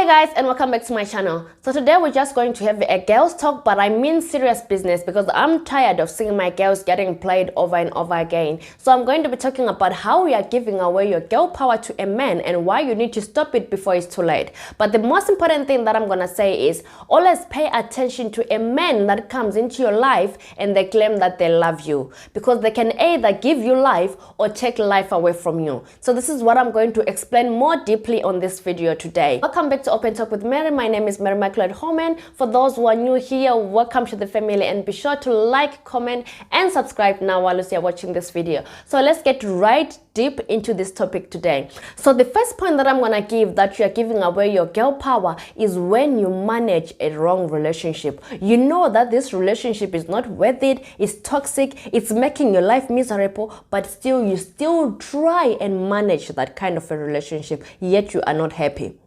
Hi guys, and welcome back to my channel. So today we're just going to have a girls talk, but I mean serious business because I'm tired of seeing my girls getting played over and over again. So I'm going to be talking about how you are giving away your girl power to a man and why you need to stop it before it's too late. But the most important thing that I'm gonna say is always pay attention to a man that comes into your life and they claim that they love you, because they can either give you life or take life away from you. So this is what I'm going to explain more deeply on this video today. Welcome back to Open Talk with Mary. My name is Mary-lmmaculate. For those who are new here, welcome to the family, and be sure to like, comment and subscribe now while you're watching this video. So let's get right deep into this topic today. So the first point that I'm gonna give that you're giving away your girl power is when you manage a wrong relationship. You know that this relationship is not worth it, it's toxic, it's making your life miserable, but still you try and manage that kind of a relationship, yet you are not happy.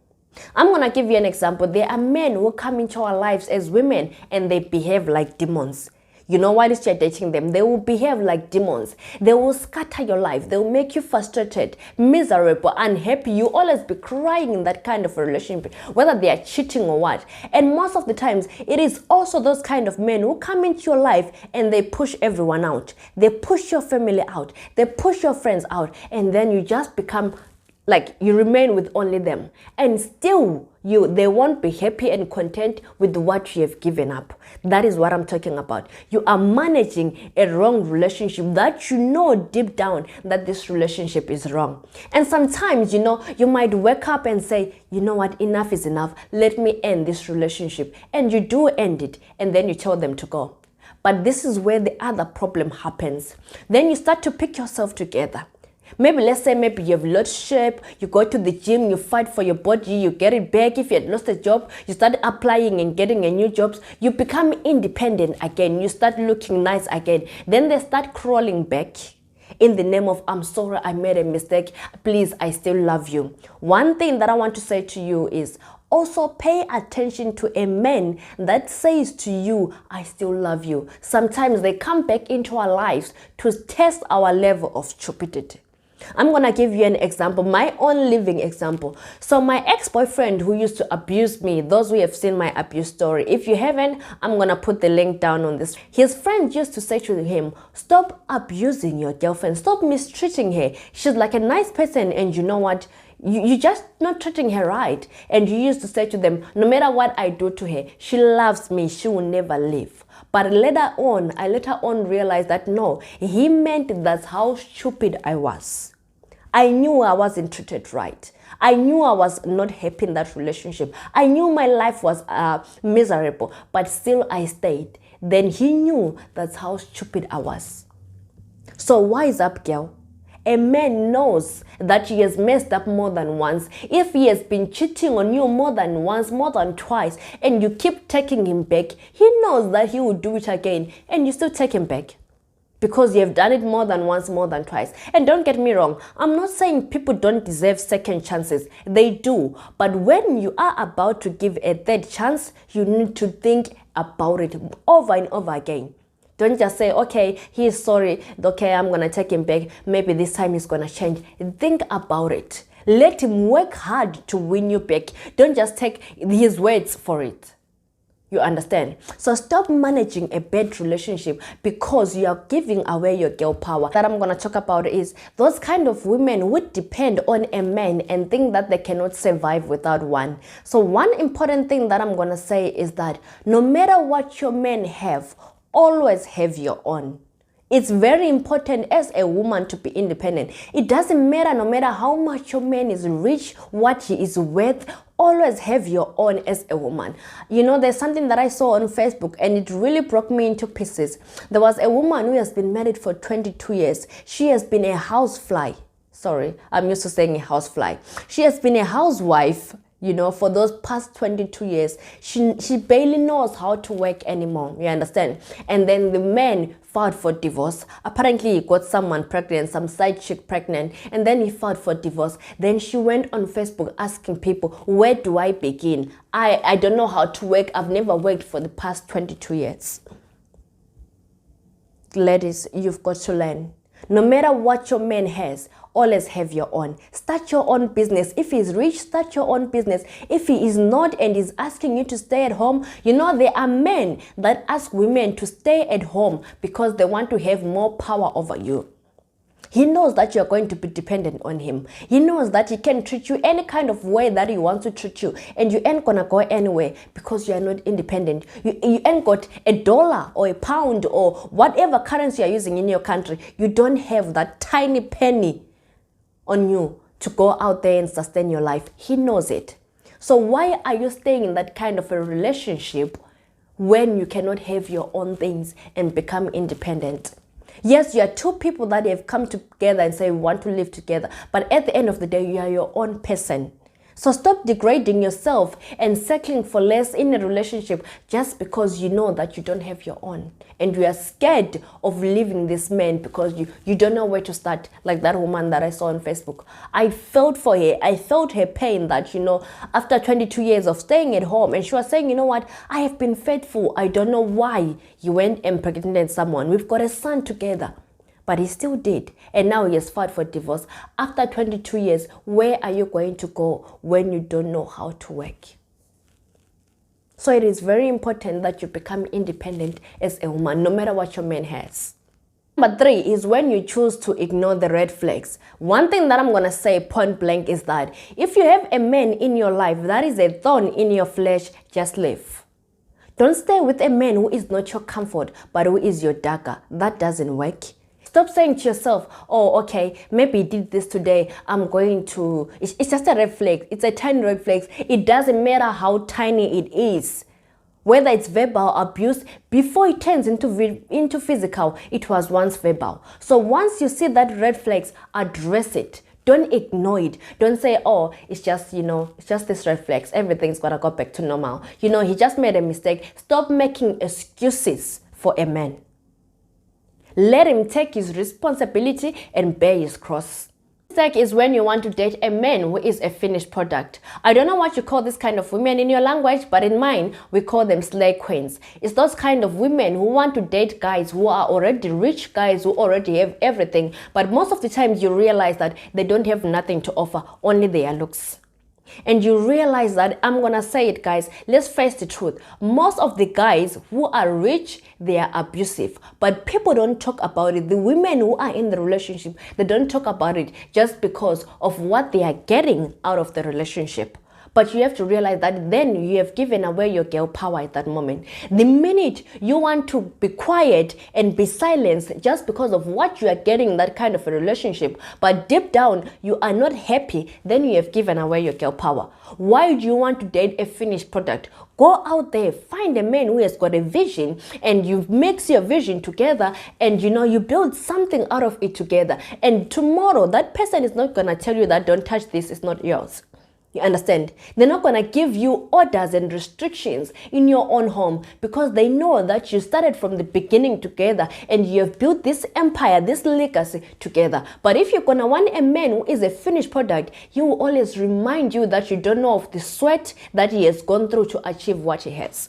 I'm gonna give you an example. There are men who come into our lives as women and they behave like demons. You know, while you're dating them, they will behave like demons. They will scatter your life. They will make you frustrated, miserable, unhappy. You always be crying in that kind of a relationship, whether they are cheating or what. And most of the times, it is also those kind of men who come into your life and they push everyone out. They push your family out. They push your friends out. And then you just become like you remain with only them, and still they won't be happy and content with what you have given up. That is what I'm talking about. You are managing a wrong relationship that you know deep down that this relationship is wrong. And sometimes, you might wake up and say, you know what, enough is enough. Let me end this relationship. And you do end it, and then you tell them to go. But this is where the other problem happens. Then you start to pick yourself together. Let's say you have lost shape, you go to the gym, you fight for your body, you get it back. If you had lost a job, you start applying and getting a new job. You become independent again. You start looking nice again. Then they start crawling back in the name of, I'm sorry, I made a mistake. Please, I still love you. One thing that I want to say to you is also pay attention to a man that says to you, I still love you. Sometimes they come back into our lives to test our level of stupidity. I'm gonna give you an example, my own living example. So my ex-boyfriend who used to abuse me, those who have seen my abuse story, if you haven't, I'm gonna put the link down on this. His friend used to say to him, stop abusing your girlfriend, stop mistreating her. She's like a nice person, and you know what? You just not treating her right. And you used to say to them, no matter what I do to her, she loves me, she will never leave. But I later on realized that no, he meant that's how stupid I was. I knew I wasn't treated right. I knew I was not happy in that relationship. I knew my life was miserable, but still I stayed. Then he knew that's how stupid I was. So wise up, girl. A man knows that he has messed up more than once. If he has been cheating on you more than once, more than twice, and you keep taking him back, he knows that he will do it again, and you still take him back. Because you have done it more than once, more than twice. And don't get me wrong, I'm not saying people don't deserve second chances. They do. But when you are about to give a third chance, you need to think about it over and over again. Don't just say, okay, he is sorry. Okay, I'm going to take him back. Maybe this time he's going to change. Think about it. Let him work hard to win you back. Don't just take his words for it. You understand? So stop managing a bad relationship because you are giving away your girl power. That I'm going to talk about is those kind of women who depend on a man and think that they cannot survive without one. So one important thing that I'm going to say is that no matter what your men have, always have your own. It's very important as a woman to be independent. It doesn't matter no matter how much your man is rich, what he is worth, always have your own as a woman. There's something that I saw on Facebook and it really broke me into pieces. There was a woman who has been married for 22 years. She has been a housefly. Sorry, I'm used to saying a housefly. She has been a housewife, for those past 22 years. She barely knows how to work anymore. You understand? And then the man filed for divorce. Apparently he got someone pregnant, some side chick pregnant, and then he filed for divorce. Then she went on Facebook asking people, where do I begin? I don't know how to work. I've never worked for the past 22 years. Ladies, you've got to learn. No matter what your man has, always have your own. Start your own business. If he's rich, start your own business. If he is not and is asking you to stay at home, there are men that ask women to stay at home because they want to have more power over you. He knows that you're going to be dependent on him. He knows that he can treat you any kind of way that he wants to treat you, and you ain't gonna go anywhere because you are not independent. You ain't got $1 or £1 or whatever currency you're using in your country. You don't have that tiny penny on you to go out there and sustain your life. He knows it. So why are you staying in that kind of a relationship when you cannot have your own things and become independent? Yes, you are two people that have come together and say we want to live together, but at the end of the day, you are your own person. So stop degrading yourself and settling for less in a relationship just because you know that you don't have your own. And you are scared of leaving this man because you don't know where to start. Like that woman that I saw on Facebook. I felt for her. I felt her pain that, after 22 years of staying at home, and she was saying, what, I have been faithful. I don't know why you went and impregnated someone. We've got a son together. But he still did. And now he has filed for divorce. After 22 years, where are you going to go when you don't know how to work? So it is very important that you become independent as a woman, no matter what your man has. Number 3 is when you choose to ignore the red flags. One thing that I'm going to say point blank is that if you have a man in your life that is a thorn in your flesh, just leave. Don't stay with a man who is not your comfort, but who is your dagger. That doesn't work. Stop saying to yourself, oh, okay, maybe he did this today. It's just a red flag. It's a tiny red flag. It doesn't matter how tiny it is. Whether it's verbal abuse, before it turns into physical, it was once verbal. So once you see that red flags, address it. Don't ignore it. Don't say, oh, it's just this red flags. Everything's going to go back to normal. He just made a mistake. Stop making excuses for a man. Let him take his responsibility and bear his cross. Mistake is when you want to date a man who is a finished product. I don't know what you call this kind of women in your language, but in mine, we call them slay queens. It's those kind of women who want to date guys who are already rich, guys who already have everything. But most of the time, you realize that they don't have nothing to offer, only their looks. And you realize that, I'm gonna say it, guys, let's face the truth. Most of the guys who are rich, they are abusive, but people don't talk about it. The women who are in the relationship, they don't talk about it just because of what they are getting out of the relationship. But you have to realize that then you have given away your girl power at that moment. The minute you want to be quiet and be silenced just because of what you are getting in that kind of a relationship, but deep down you are not happy, then you have given away your girl power. Why do you want to date a finished product? Go out there, find a man who has got a vision, and you mix your vision together, and you build something out of it together. And tomorrow that person is not gonna tell you that don't touch this, it's not yours. You understand? They're not going to give you orders and restrictions in your own home because they know that you started from the beginning together and you have built this empire, this legacy together. But if you're going to want a man who is a finished product, he will always remind you that you don't know of the sweat that he has gone through to achieve what he has.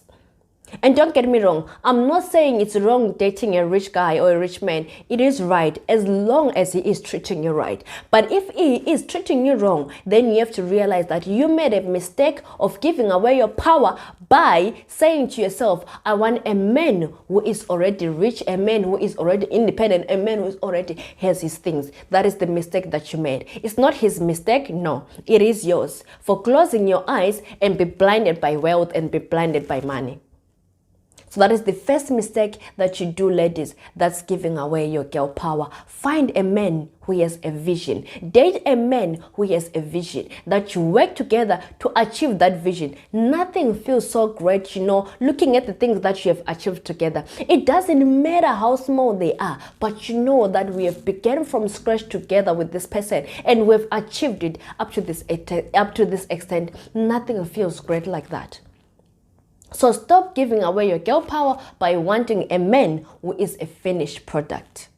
And don't get me wrong, I'm not saying it's wrong dating a rich guy or a rich man. It is right as long as he is treating you right. But if he is treating you wrong, then you have to realize that you made a mistake of giving away your power by saying to yourself, I want a man who is already rich, a man who is already independent, a man who already has his things. That is the mistake that you made. It's not his mistake, no, it is yours for closing your eyes and be blinded by wealth and be blinded by money. So that is the first mistake that you do, ladies. That's giving away your girl power. Find a man who has a vision. Date a man who has a vision. That you work together to achieve that vision. Nothing feels so great, looking at the things that you have achieved together. It doesn't matter how small they are, but you know that we have begun from scratch together with this person and we've achieved it up to this extent. Nothing feels great like that. So stop giving away your girl power by wanting a man who is a finished product.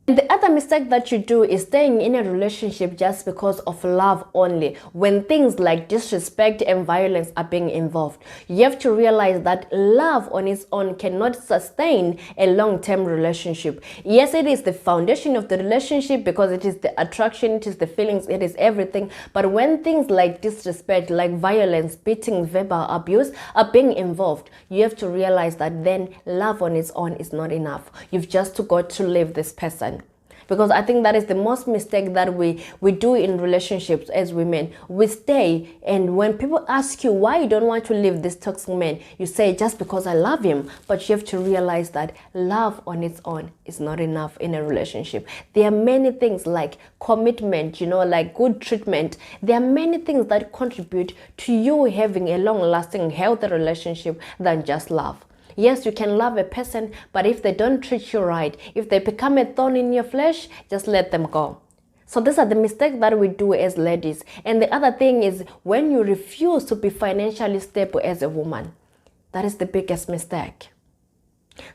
And the other mistake that you do is staying in a relationship just because of love only, when things like disrespect and violence are being involved. You have to realize that love on its own cannot sustain a long-term relationship. Yes, it is the foundation of the relationship because it is the attraction, it is the feelings, it is everything. But when things like disrespect, like violence, beating, verbal abuse are being involved, you have to realize that then love on its own is not enough. You've just got to leave this person. Because I think that is the most mistake that we do in relationships as women. We stay, and when people ask you why you don't want to leave this toxic man, you say just because I love him. But you have to realize that love on its own is not enough in a relationship. There are many things like commitment, like good treatment. There are many things that contribute to you having a long-lasting, healthy relationship than just love. Yes, you can love a person, but if they don't treat you right, if they become a thorn in your flesh, just let them go. So these are the mistakes that we do as ladies. And the other thing is when you refuse to be financially stable as a woman. That is the biggest mistake.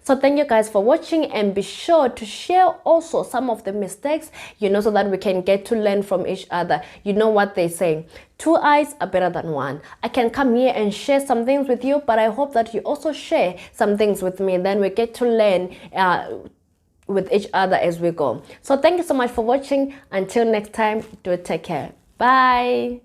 So thank you guys for watching, and be sure to share also some of the mistakes, so that we can get to learn from each other. You know what they say, 2 eyes are better than one. I can come here and share some things with you, but I hope that you also share some things with me. Then we get to learn with each other as we go. So thank you so much for watching. Until next time, do take care. Bye.